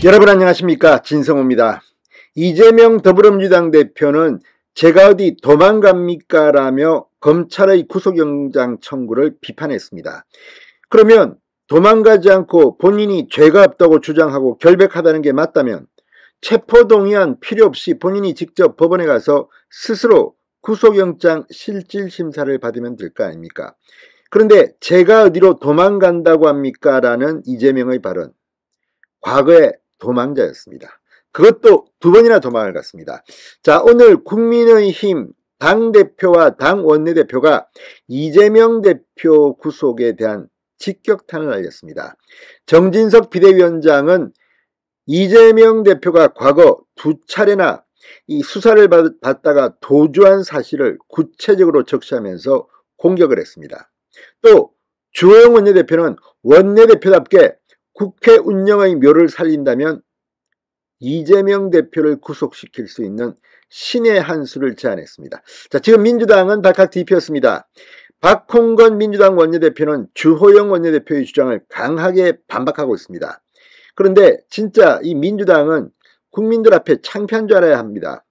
여러분 안녕하십니까, 진성호입니다. 이재명 더불어민주당 대표는 제가 어디 도망갑니까 라며 검찰의 구속영장 청구를 비판했습니다. 그러면 도망가지 않고 본인이 죄가 없다고 주장하고 결백하다는 게 맞다면 체포동의안 필요 없이 본인이 직접 법원에 가서 스스로 구속영장 실질심사를 받으면 될 거 아닙니까? 그런데 제가 어디로 도망간다고 합니까 라는 이재명의 발언, 과거에 도망자였습니다. 그것도 2번이나 도망을 갔습니다. 자, 오늘 국민의힘 당대표와 당 원내대표가 이재명 대표 구속에 대한 직격탄을 날렸습니다. 정진석 비대위원장은 이재명 대표가 과거 2차례나 이 수사를 받다가 도주한 사실을 구체적으로 적시하면서 공격을 했습니다. 또 주호영 원내대표는 원내대표답게 국회 운영의 묘를 살린다면 이재명 대표를 구속시킬 수 있는 신의 한 수를 제안했습니다. 자, 지금 민주당은 발칵 뒤피었습니다. 박홍건 민주당 원내대표는 주호영 원내대표의 주장을 강하게 반박하고 있습니다. 그런데 진짜 이 민주당은 국민들 앞에 창피한 줄 알아야 합니다.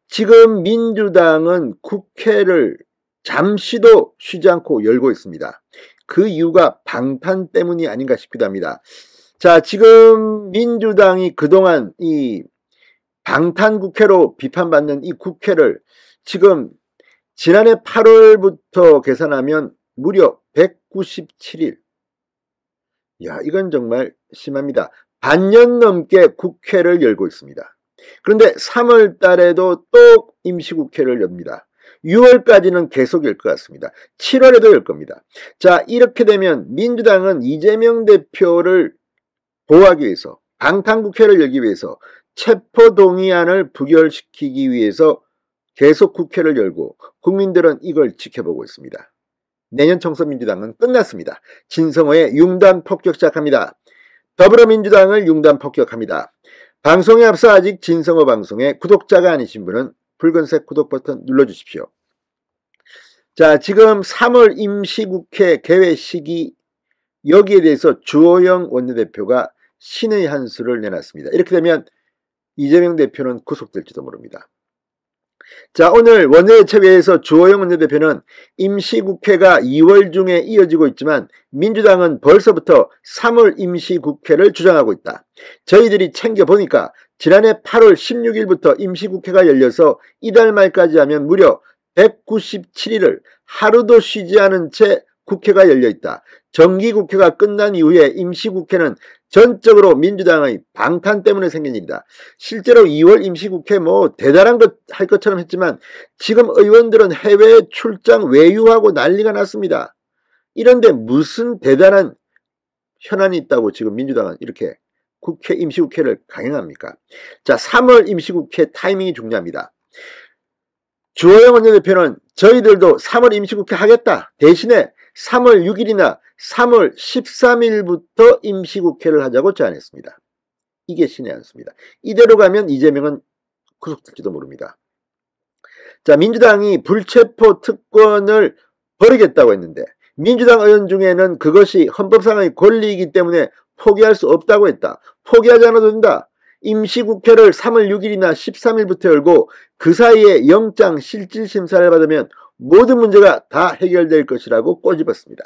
지금 민주당은 국회를 잠시도 쉬지 않고 열고 있습니다. 그 이유가 방탄 때문이 아닌가 싶기도 합니다. 자, 지금 민주당이 그동안 이 방탄 국회로 비판받는 이 국회를 지금 지난해 8월부터 계산하면 무려 197일. 야, 이건 정말 심합니다. 반년 넘게 국회를 열고 있습니다. 그런데 3월 달에도 또 임시국회를 엽니다. 6월까지는 계속 열 것 같습니다. 7월에도 열 겁니다. 자, 이렇게 되면 민주당은 이재명 대표를 보호하기 위해서, 방탄국회를 열기 위해서, 체포동의안을 부결시키기 위해서 계속 국회를 열고 국민들은 이걸 지켜보고 있습니다. 내년 총선 민주당은 끝났습니다. 진성호의 융단 폭격 시작합니다. 더불어민주당을 융단 폭격합니다. 방송에 앞서 아직 진성호 방송에 구독자가 아니신 분은 붉은색 구독 버튼 눌러주십시오. 자, 지금 3월 임시국회 개회 시기, 여기에 대해서 주호영 원내대표가 신의 한 수를 내놨습니다. 이렇게 되면 이재명 대표는 구속될지도 모릅니다. 자, 오늘 원내대책회에서 주호영 원내대표는 임시국회가 2월 중에 이어지고 있지만 민주당은 벌써부터 3월 임시국회를 주장하고 있다. 저희들이 챙겨보니까 지난해 8월 16일부터 임시국회가 열려서 이달 말까지 하면 무려 197일을 하루도 쉬지 않은 채 국회가 열려있다. 정기국회가 끝난 이후에 임시국회는 전적으로 민주당의 방탄 때문에 생긴 일이다. 실제로 2월 임시국회 뭐 대단한 것 할 것처럼 했지만 지금 의원들은 해외 출장 외유하고 난리가 났습니다. 이런데 무슨 대단한 현안이 있다고 지금 민주당은 이렇게 국회 임시국회를 강행합니까? 자, 3월 임시국회 타이밍이 중요합니다. 주호영 원내대표는 저희들도 3월 임시국회 하겠다. 대신에 3월 6일이나 3월 13일부터 임시국회를 하자고 제안했습니다. 이게 신의 한 수입니다. 이대로 가면 이재명은 구속될지도 모릅니다. 자, 민주당이 불체포 특권을 버리겠다고 했는데 민주당 의원 중에는 그것이 헌법상의 권리이기 때문에 포기할 수 없다고 했다. 포기하지 않아도 된다. 임시국회를 3월 6일이나 13일부터 열고 그 사이에 영장 실질심사를 받으면 모든 문제가 다 해결될 것이라고 꼬집었습니다.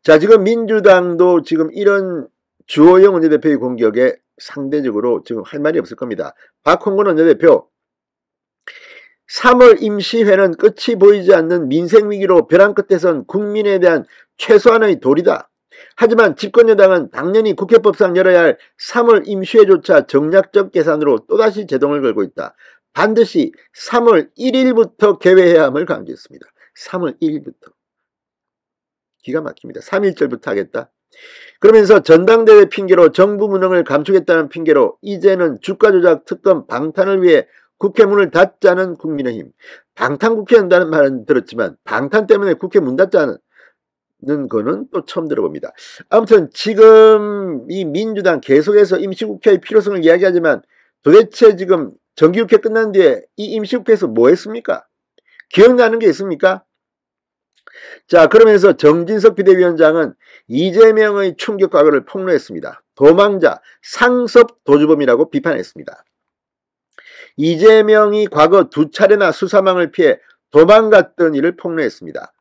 자, 지금 민주당도 지금 이런 주호영 원내대표의 공격에 상대적으로 지금 할 말이 없을 겁니다. 박홍근 원내대표, 3월 임시회는 끝이 보이지 않는 민생위기로 벼랑 끝에선 국민에 대한 최소한의 도리다. 하지만 집권여당은 당연히 국회법상 열어야 할 3월 임시회조차 정략적 계산으로 또다시 제동을 걸고 있다. 반드시 3월 1일부터 개회해야 함을 강조했습니다. 3월 1일부터. 기가 막힙니다. 3.1절부터 하겠다. 그러면서 전당대회 핑계로 정부 무능을 감추겠다는 핑계로 이제는 주가조작 특검 방탄을 위해 국회 문을 닫자는 국민의힘. 방탄국회 한다는 말은 들었지만 방탄 때문에 국회 문 닫자는 거는 또 처음 들어봅니다. 아무튼 지금 이 민주당 계속해서 임시국회의 필요성을 이야기하지만 도대체 지금 정기국회 끝난 뒤에 이 임시국회에서 뭐 했습니까? 기억나는 게 있습니까? 자, 그러면서 정진석 비대위원장은 이재명의 충격 과거를 폭로했습니다. 도망자, 상습 도주범이라고 비판했습니다. 이재명이 과거 2차례나 수사망을 피해 도망갔던 일을 폭로했습니다.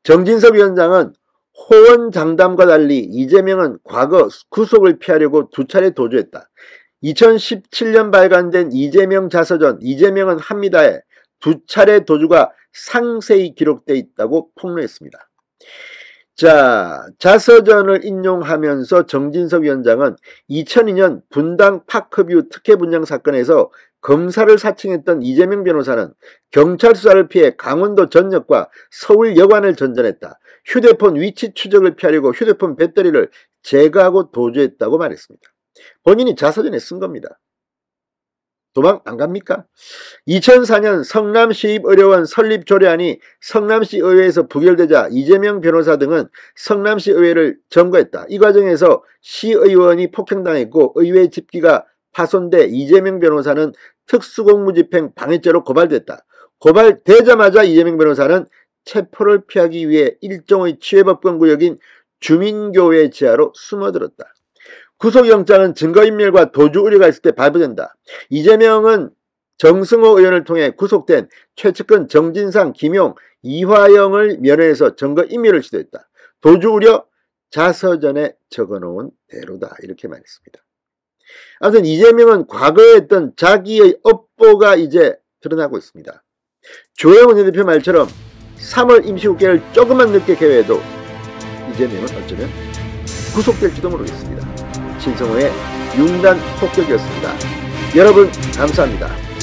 정진석 위원장은 호언장담과 달리 이재명은 과거 구속을 피하려고 2차례 도주했다. 2017년 발간된 이재명 자서전 이재명은 합니다에 2차례 도주가 상세히 기록되어 있다고 폭로했습니다. 자, 자서전을 인용하면서 정진석 위원장은 2002년 분당 파크뷰 특혜 분양 사건에서 검사를 사칭했던 이재명 변호사는 경찰 수사를 피해 강원도 전역과 서울 여관을 전전했다. 휴대폰 위치 추적을 피하려고 휴대폰 배터리를 제거하고 도주했다고 말했습니다. 본인이 자서전에 쓴 겁니다. 도망 안 갑니까? 2004년 성남시립의료원 설립 조례안이 성남시 의회에서 부결되자 이재명 변호사 등은 성남시 의회를 점거했다. 이 과정에서 시의원이 폭행당했고 의회 집기가 파손돼 이재명 변호사는 특수공무집행 방해죄로 고발됐다. 고발되자마자 이재명 변호사는 체포를 피하기 위해 일종의 치외법권 구역인 주민교회 지하로 숨어들었다. 구속영장은 증거인멸과 도주 우려가 있을 때 발부된다. 이재명은 정승호 의원을 통해 구속된 최측근 정진상, 김용, 이화영을 면회해서 증거인멸을 시도했다. 도주 우려 자서전에 적어놓은 대로다. 이렇게 말했습니다. 아무튼 이재명은 과거에 했던 자기의 업보가 이제 드러나고 있습니다. 조영훈 대표 말처럼 3월 임시국회를 조금만 늦게 개회해도 이재명은 어쩌면 구속될지도 모르겠습니다. 신성호의 융단 폭격이었습니다. 여러분 감사합니다.